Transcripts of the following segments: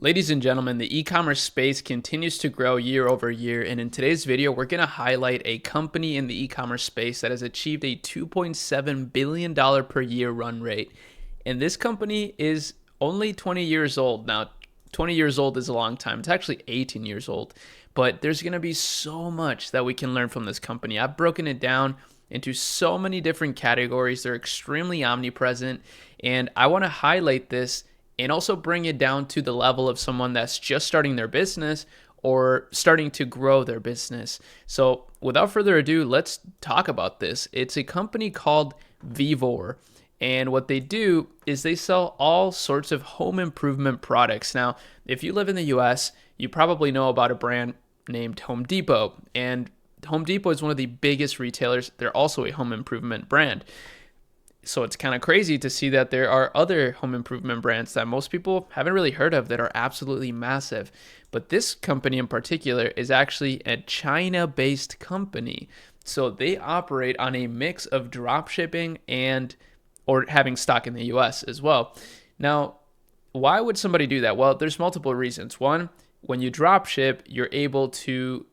Ladies and gentlemen, the e-commerce space continues to grow year over year, and in today's video, we're going to highlight a company in the e-commerce space that has achieved a $2.7 billion per year run rate. And this company is only 20 years old. Now, 20 years old is a long time. It's actually 18 years old, but there's going to be so much that we can learn from this company. I've broken it down into so many different categories. They're extremely omnipresent, and I want to highlight this and also bring it down to the level of someone that's just starting their business or starting to grow their business. So without further ado, let's talk about this. It's a company called Vivor, and what they do is they sell all sorts of home improvement products. Now, if you live in the US, you probably know about a brand named Home Depot, and Home Depot is one of the biggest retailers. They're also a home improvement brand. So it's kind of crazy to see that there are other home improvement brands that most people haven't really heard of that are absolutely massive. But this company in particular is actually a China-based company. So they operate on a mix of drop shipping or having stock in the US as well. Now, why would somebody do that? Well, there's multiple reasons. One, when you drop ship, you're able to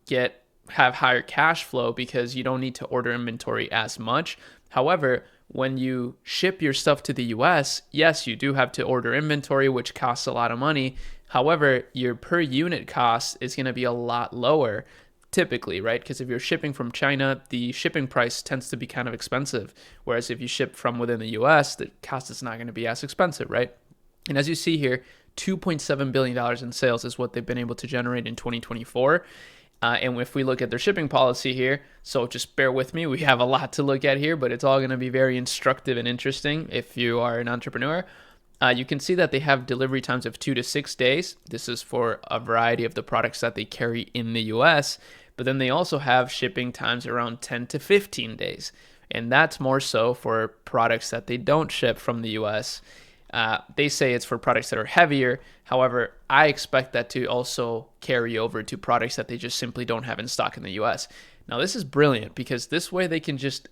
have higher cash flow because you don't need to order inventory as much. However, when you ship your stuff to the US, yes, you do have to order inventory, which costs a lot of money. However, your per unit cost is going to be a lot lower typically, right? Because if you're shipping from China, the shipping price tends to be kind of expensive. Whereas if you ship from within the US, the cost is not going to be as expensive, right? And as you see here, $2.7 billion in sales is what they've been able to generate in 2024. And if we look at their shipping policy here, so just bear with me, we have a lot to look at here, but it's all going to be very instructive and interesting if you are an entrepreneur. You can see that they have delivery times of 2 to 6 days. This is for a variety of the products that they carry in the US, but then they also have shipping times around 10 to 15 days. And that's more so for products that they don't ship from the US. They say it's for products that are heavier. However, I expect that to also carry over to products that they just simply don't have in stock in the US. Now, this is brilliant because this way they can just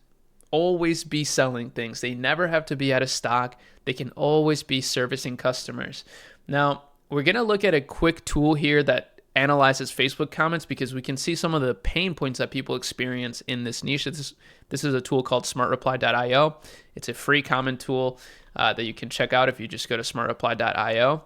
always be selling things. They never have to be out of stock. They can always be servicing customers. Now, we're going to look at a quick tool here that analyzes Facebook comments because we can see some of the pain points that people experience in this niche. This is a tool called smartreply.io. It's a free comment tool that you can check out if you just go to smartreply.io.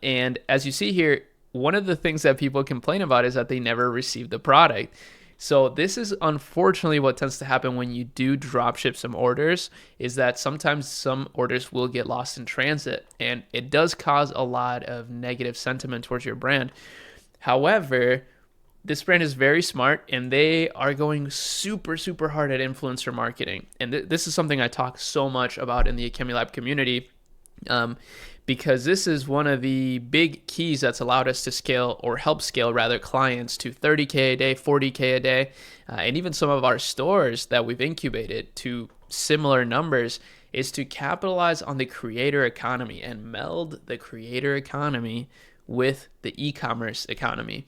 And as you see here, one of the things that people complain about is that they never receive the product. So this is unfortunately what tends to happen when you do drop ship some orders, is that sometimes some orders will get lost in transit, and it does cause a lot of negative sentiment towards your brand. However, this brand is very smart, and they are going super, super hard at influencer marketing. And this is something I talk so much about in the Ecommerce community, because this is one of the big keys that's allowed us to scale, or help scale rather, clients to 30K a day, 40K a day, and even some of our stores that we've incubated to similar numbers, is to capitalize on the creator economy and meld the creator economy with the e-commerce economy.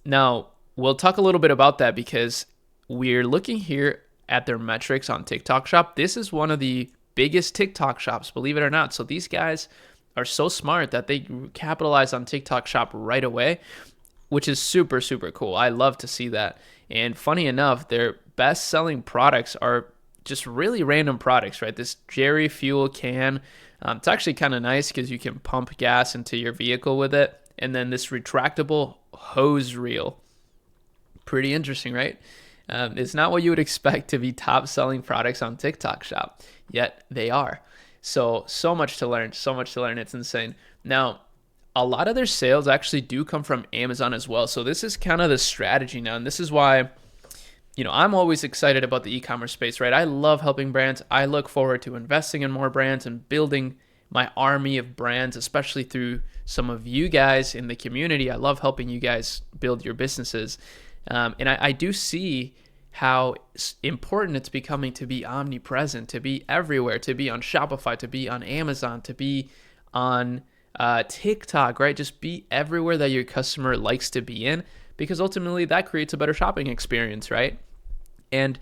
Now, we'll talk a little bit about that because we're looking here at their metrics on TikTok Shop. This is one of the biggest TikTok shops, believe it or not. So these guys are so smart that they capitalize on TikTok Shop right away, which is super, super cool. I love to see that. And funny enough, their best-selling products are just really random products, right? This Jerry Fuel can, it's actually kind of nice because you can pump gas into your vehicle with it. And then this retractable hose reel. Pretty interesting, right? It's not what you would expect to be top-selling products on TikTok Shop, yet they are. So much to learn, so much to learn. It's insane. Now, a lot of their sales actually do come from Amazon as well. So this is kind of the strategy now, and this is why, I'm always excited about the e-commerce space, right? I love helping brands. I look forward to investing in more brands and building my army of brands, especially through some of you guys in the community. I love helping you guys build your businesses. And I do see how important it's becoming to be omnipresent, to be everywhere, to be on Shopify, to be on Amazon, to be on TikTok, right? Just be everywhere that your customer likes to be in, because ultimately that creates a better shopping experience, right? And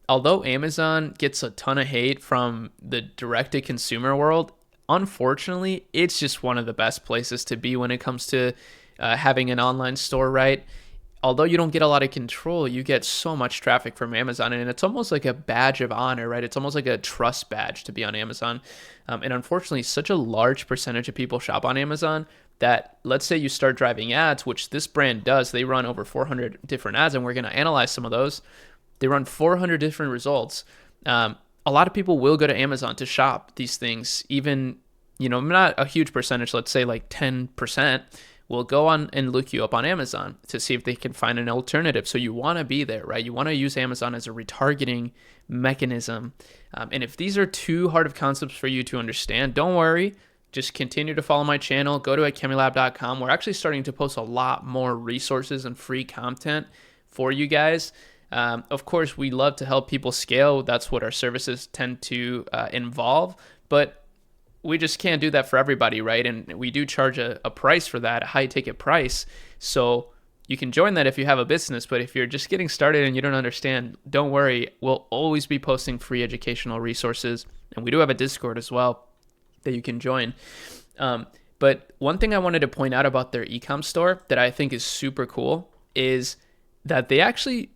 although Amazon gets a ton of hate from the direct-to-consumer world, unfortunately, it's just one of the best places to be when it comes to having an online store, right? Although you don't get a lot of control, you get so much traffic from Amazon, and it's almost like a badge of honor, right? It's almost like a trust badge to be on Amazon. And unfortunately, such a large percentage of people shop on Amazon that, let's say you start driving ads, which this brand does. They run over 400 different ads, and we're going to analyze some of those. They run 400 different results. A lot of people will go to Amazon to shop these things, even, not a huge percentage, let's say like 10%, will go on and look you up on Amazon to see if they can find an alternative. So you want to be there, right? You want to use Amazon as a retargeting mechanism. And if these are too hard of concepts for you to understand, don't worry. Just continue to follow my channel. Go to echemilab.com. We're actually starting to post a lot more resources and free content for you guys. Of course, we love to help people scale. That's what our services tend to involve. But we just can't do that for everybody, right? And we do charge a price for that, a high ticket price. So you can join that if you have a business, but if you're just getting started and you don't understand, don't worry. We'll always be posting free educational resources. And we do have a Discord as well that you can join. But one thing I wanted to point out about their e-com store that I think is super cool is that they actually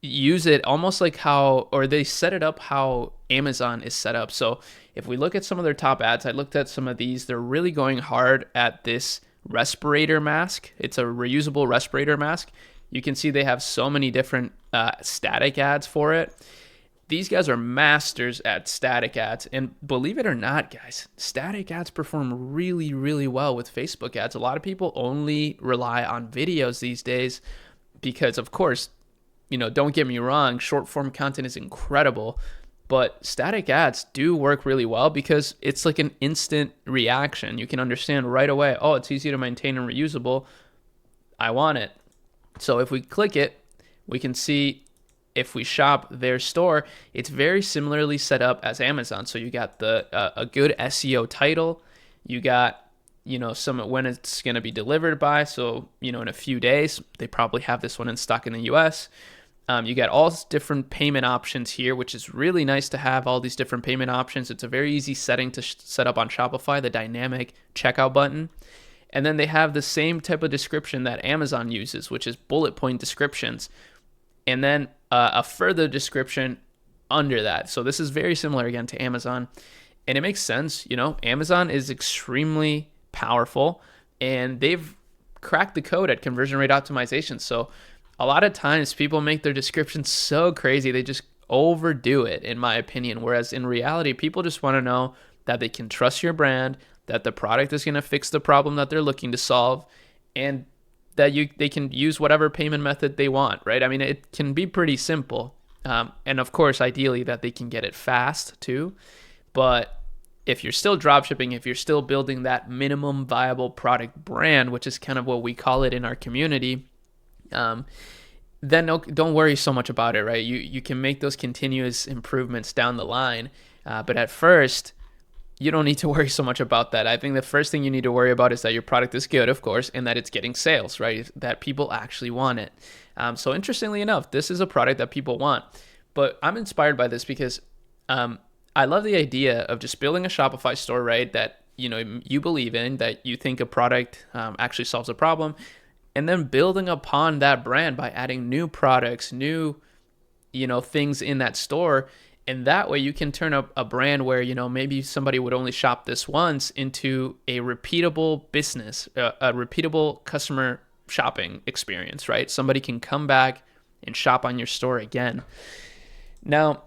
use it almost like they set it up how Amazon is set up. So if we look at some of their top ads, I looked at some of these, they're really going hard at this respirator mask. It's a reusable respirator mask. You can see they have so many different static ads for it. These guys are masters at static ads. And believe it or not, guys, static ads perform really, really well with Facebook ads. A lot of people only rely on videos these days because, of course, don't get me wrong, short form content is incredible, but static ads do work really well because it's like an instant reaction. You can understand right away, oh, it's easy to maintain and reusable. I want it. So if we click it, we can see if we shop their store, it's very similarly set up as Amazon. So you got a good SEO title, you got some when it's going to be delivered by. So, in a few days, they probably have this one in stock in the US. You got all different payment options here, which is really nice to have all these different payment options. It's a very easy setting to set up on Shopify, the dynamic checkout button. And then they have the same type of description that Amazon uses, which is bullet point descriptions. And then a further description under that. So this is very similar again to Amazon. And it makes sense. Amazon is extremely powerful and they've cracked the code at conversion rate optimization. So a lot of times people make their descriptions so crazy, they just overdo it, in my opinion. Whereas in reality, people just want to know that they can trust your brand, that the product is going to fix the problem that they're looking to solve, and that they can use whatever payment method they want, right? I mean, it can be pretty simple. And of course, ideally that they can get it fast too. But if you're still dropshipping, if you're still building that minimum viable product brand, which is kind of what we call it in our community, then don't worry so much about it, right? You can make those continuous improvements down the line. But at first, you don't need to worry so much about that. I think the first thing you need to worry about is that your product is good, of course, and that it's getting sales, right? That people actually want it. So interestingly enough, this is a product that people want. But I'm inspired by this because I love the idea of just building a Shopify store, right? That you believe in, that you think a product actually solves a problem, and then building upon that brand by adding new products, new things in that store. And that way you can turn up a brand where, maybe somebody would only shop this once into a repeatable business, a repeatable customer shopping experience, right? Somebody can come back and shop on your store again. Now,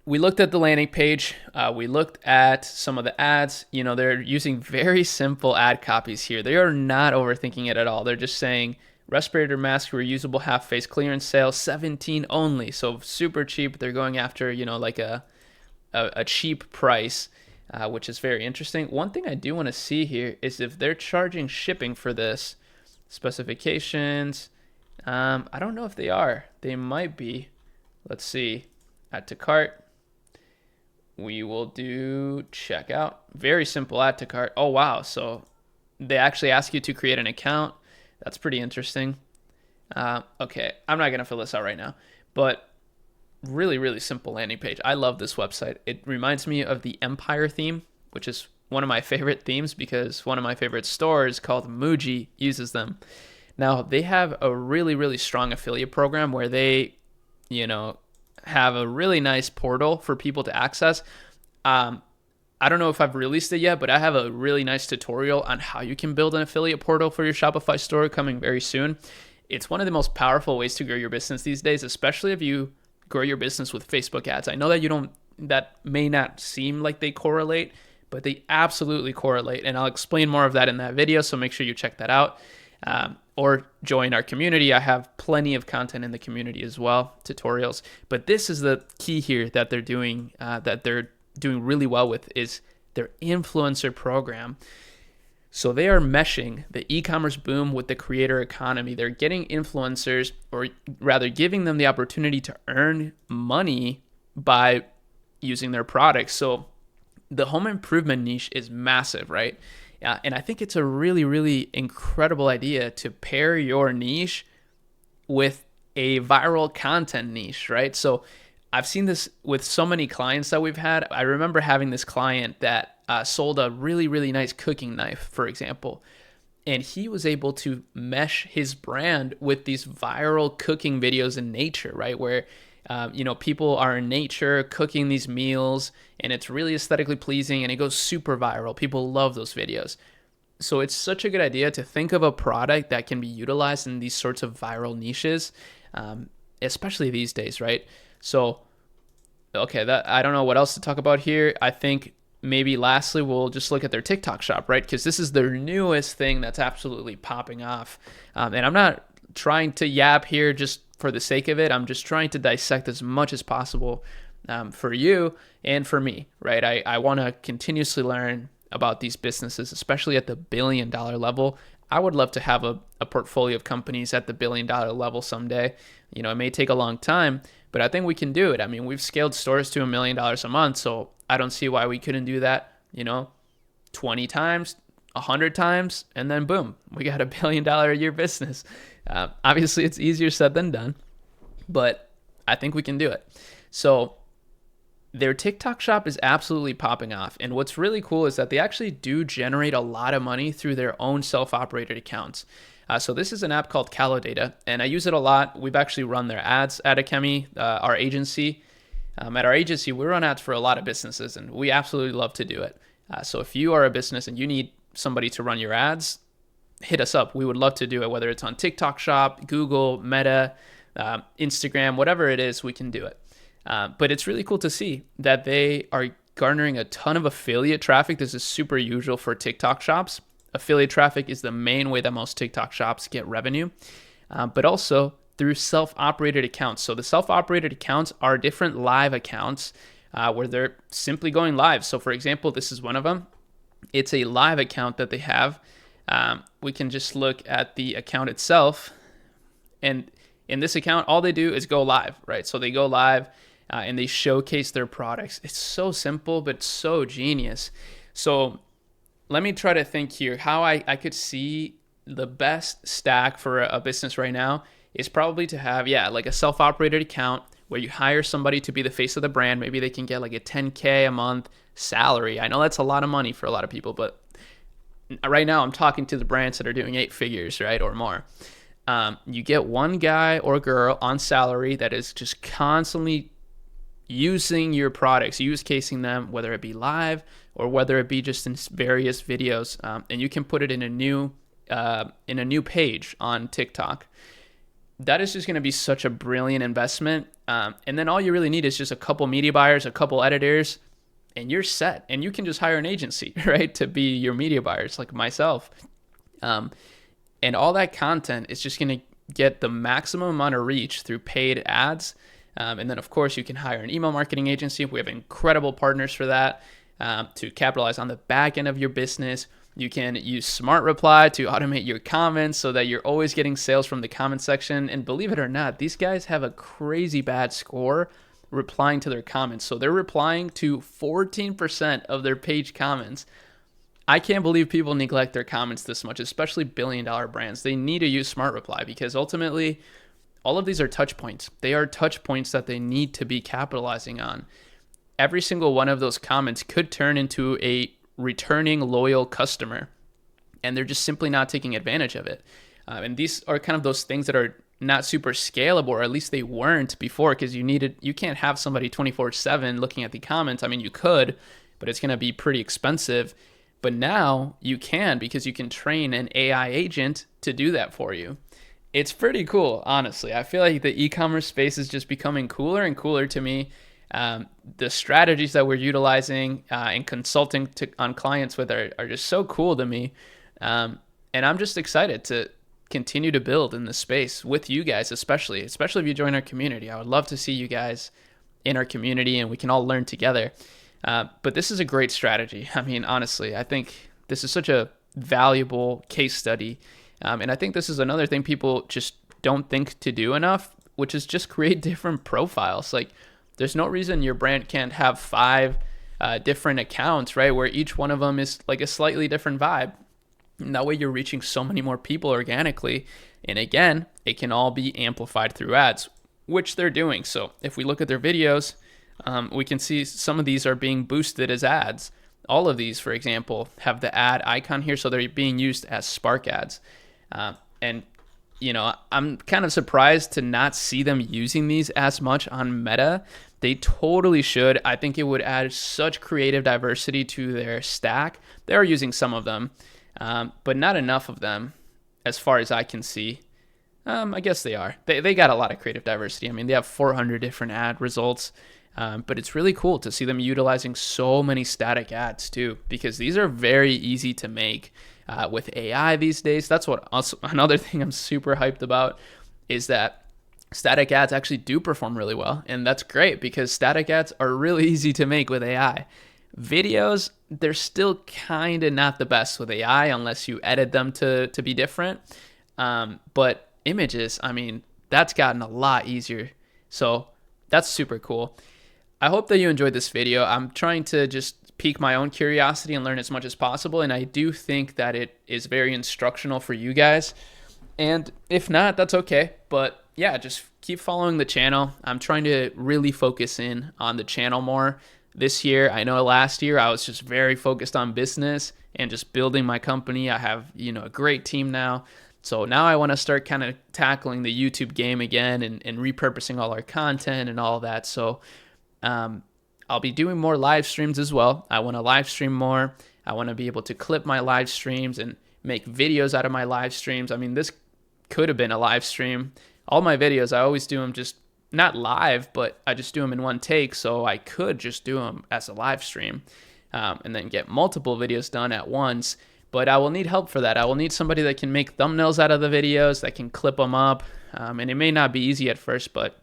we looked at the landing page. We looked at some of the ads. They're using very simple ad copies here. They are not overthinking it at all. They're just saying, respirator mask, reusable half face clearance sale, $17 only. So super cheap. They're going after, like a cheap price, which is very interesting. One thing I do want to see here is if they're charging shipping for this. Specifications. I don't know if they are. They might be. Let's see. Add to cart. We will do checkout. Very simple add to cart. Oh, wow. So they actually ask you to create an account. That's pretty interesting. Okay, I'm not going to fill this out right now, but really, really simple landing page. I love this website. It reminds me of the Empire theme. which is one of my favorite themes because one of my favorite stores called Muji uses them. Now, they have a really, really strong affiliate program where they, have a really nice portal for people to access. I don't know if I've released it yet, but I have a really nice tutorial on how you can build an affiliate portal for your Shopify store coming very soon. It's one of the most powerful ways to grow your business these days, especially if you grow your business with Facebook ads. I know that may not seem like they correlate, but they absolutely correlate. And I'll explain more of that in that video. So make sure you check that out. Or join our community. I have plenty of content in the community as well, tutorials. But this is the key here that they're doing really well with is their influencer program. So they are meshing the e-commerce boom with the creator economy. They're getting influencers, or rather giving them the opportunity to earn money by using their products. So the home improvement niche is massive, right? And I think it's a really, really incredible idea to pair your niche with a viral content niche, right? So I've seen this with so many clients that we've had. I remember having this client that sold a really, really nice cooking knife, for example. And he was able to mesh his brand with these viral cooking videos in nature, right? Where, people are in nature cooking these meals and it's really aesthetically pleasing and it goes super viral. People love those videos. So it's such a good idea to think of a product that can be utilized in these sorts of viral niches, especially these days, right? So, okay, I don't know what else to talk about here. I think maybe lastly, we'll just look at their TikTok shop, right? Because this is their newest thing that's absolutely popping off. And I'm not trying to yap here just for the sake of it. I'm just trying to dissect as much as possible for you and for me, right? I want to continuously learn about these businesses, especially at the $1 billion level. I would love to have a portfolio of companies at the $1 billion level someday. It may take a long time, but I think we can do it. I mean, we've scaled stores to $1 million a month, so I don't see why we couldn't do that, 20 times, 100 times, and then boom, we got $1 billion a year business. Obviously, it's easier said than done, but I think we can do it. So their TikTok shop is absolutely popping off. And what's really cool is that they actually do generate a lot of money through their own self-operated accounts. So this is an app called Calodata, and I use it a lot. We've actually run their ads at Ecommerce, our agency. At our agency, we run ads for a lot of businesses, and we absolutely love to do it. So if you are a business and you need somebody to run your ads, hit us up. We would love to do it, whether it's on TikTok Shop, Google, Meta, Instagram, whatever it is, we can do it. But it's really cool to see that they are garnering a ton of affiliate traffic. This is super usual for TikTok shops. Affiliate traffic is the main way that most TikTok shops get revenue, but also through self-operated accounts. So the self-operated accounts are different live accounts where they're simply going live. So for example, this is one of them. It's a live account that they have. We can just look at the account itself. And in this account, all they do is go live, right? So they go live and they showcase their products. It's so simple, but so genius. So let me try to think here how I could see the best stack for a business right now is probably to have, like a self-operated account where you hire somebody to be the face of the brand. Maybe they can get like a $10K a month salary. I know that's a lot of money for a lot of people, but right now I'm talking to the brands that are doing 8 figures, right, or more. You get one guy or girl on salary that is just constantly using your products, use casing them, whether it be live or whether it be just in various videos, and you can put it in a new page on TikTok. That is just going to be such a brilliant investment. And then all you really need is just a couple media buyers, a couple editors, and you're set. And you can just hire an agency, right, to be your media buyers, like myself. And all that content is just going to get the maximum amount of reach through paid ads. And then, of course, you can hire an email marketing agency. We have incredible partners for that to capitalize on the back end of your business. You can use Smart Reply to automate your comments so that you're always getting sales from the comment section. And believe it or not, these guys have a crazy bad score replying to their comments. So they're replying to 14% of their page comments. I can't believe people neglect their comments this much, especially billion-dollar brands. They need to use Smart Reply because ultimately, all of these are touch points. They are touch points that they need to be capitalizing on. Every single one of those comments could turn into a returning loyal customer, and they're just simply not taking advantage of it. And these are kind of those things that are not super scalable, or at least they weren't before, because you can't have somebody 24/7 looking at the comments. I mean, you could, but it's going to be pretty expensive. But now you can, because you can train an AI agent to do that for you. It's pretty cool, honestly. I feel like the e-commerce space is just becoming cooler and cooler to me. The strategies that we're utilizing and consulting on clients with are just so cool to me. And I'm just excited to continue to build in this space with you guys, especially if you join our community. I would love to see you guys in our community and we can all learn together. But this is a great strategy. I mean, honestly, I think this is such a valuable case study. And I think this is another thing people just don't think to do enough, which is just create different profiles. Like, there's no reason your brand can't have 5 different accounts, right? Where each one of them is like a slightly different vibe. And that way you're reaching so many more people organically. And again, it can all be amplified through ads, which they're doing. So if we look at their videos, we can see some of these are being boosted as ads. All of these, for example, have the ad icon here, so they're being used as Spark ads. And I'm kind of surprised to not see them using these as much on Meta. They totally should. I think it would add such creative diversity to their stack. They're using some of them, but not enough of them as far as I can see. I guess they are. They got a lot of creative diversity. I mean, they have 400 different ad results. But it's really cool to see them utilizing so many static ads too, because these are very easy to make with AI these days. That's what also another thing I'm super hyped about is that static ads actually do perform really well. And that's great because static ads are really easy to make with AI. Videos, they're still kind of not the best with AI unless you edit them to be different. But images, I mean, that's gotten a lot easier. So that's super cool. I hope that you enjoyed this video. I'm trying to just pique my own curiosity and learn as much as possible. And I do think that it is very instructional for you guys. And if not, that's okay. But yeah, just keep following the channel. I'm trying to really focus in on the channel more this year. I know last year I was just very focused on business and just building my company. I have, a great team now. So now I want to start kind of tackling the YouTube game again and repurposing all our content and all that. So I'll be doing more live streams as well. I want to live stream more. I want to be able to clip my live streams and make videos out of my live streams. I mean, this could have been a live stream. All my videos, I always do them just not live, but I just do them in one take. So I could just do them as a live stream and then get multiple videos done at once. But I will need help for that. I will need somebody that can make thumbnails out of the videos, that can clip them up. And it may not be easy at first, but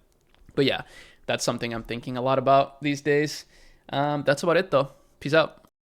yeah, that's something I'm thinking a lot about these days. That's about it though. Peace out.